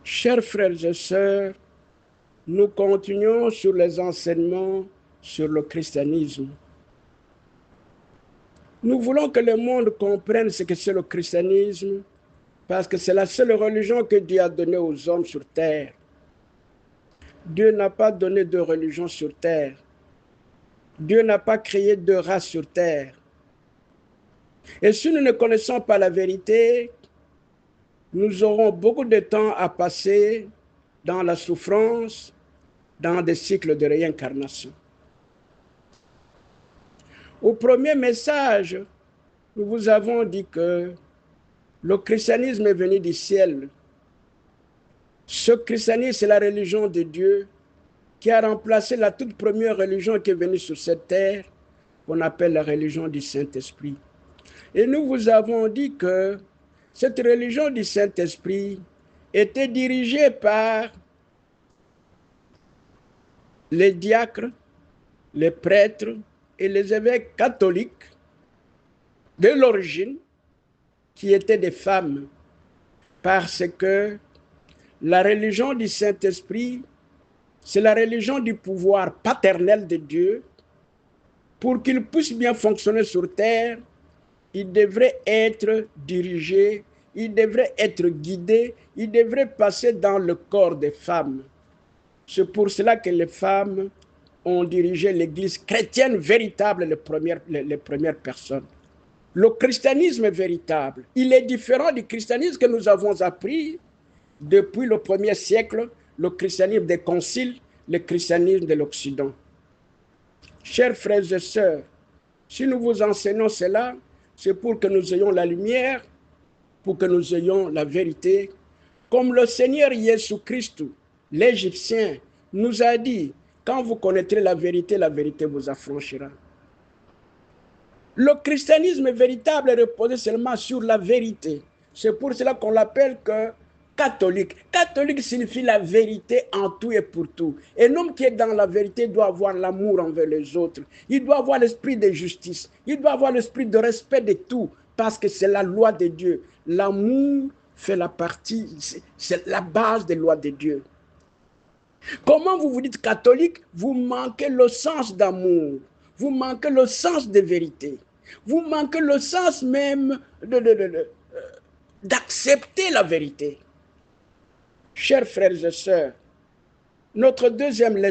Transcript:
Chers frères et sœurs, nous continuons sur les enseignements sur le christianisme. Nous voulons que le monde comprenne ce que c'est le christianisme parce que c'est la seule religion que Dieu a donnée aux hommes sur terre. Dieu n'a pas donné de religion sur terre. Dieu n'a pas créé de race sur terre. Et si nous ne connaissons pas la vérité, nous aurons beaucoup de temps à passer dans la souffrance, dans des cycles de réincarnation. Au premier message, nous vous avons dit que le christianisme est venu du ciel. Ce christianisme, c'est la religion de Dieu qui a remplacé la toute première religion qui est venue sur cette terre, qu'on appelle la religion du Saint-Esprit. Et nous vous avons dit que cette religion du Saint-Esprit était dirigée par les diacres, les prêtres et les évêques catholiques de l'origine, qui étaient des femmes, parce que la religion du Saint-Esprit, c'est la religion du pouvoir paternel de Dieu. Pour qu'il puisse bien fonctionner sur terre, il devrait être dirigé, il devrait être guidé, il devrait passer dans le corps des femmes. C'est pour cela que les femmes ont dirigé l'Église chrétienne véritable, les premières personnes. Le christianisme est véritable. Il est différent du christianisme que nous avons appris depuis le 1er siècle, le christianisme des conciles, le christianisme de l'Occident. Chers frères et sœurs, si nous vous enseignons cela, c'est pour que nous ayons la lumière, pour que nous ayons la vérité. Comme le Seigneur Jésus-Christ, l'Égyptien, nous a dit, quand vous connaîtrez la vérité vous affranchira. Le christianisme véritable est reposé seulement sur la vérité. C'est pour cela qu'on l'appelle que catholique. Catholique signifie la vérité en tout et pour tout. Et l'homme qui est dans la vérité doit avoir l'amour envers les autres. Il doit avoir l'esprit de justice. Il doit avoir l'esprit de respect de tout. Parce que c'est la loi de Dieu. L'amour fait la partie, c'est la base des lois de Dieu. Comment vous vous dites catholique? Vous manquez le sens d'amour. Vous manquez le sens de vérité. Vous manquez le sens même d'accepter la vérité. Chers frères et sœurs, notre deuxième leçon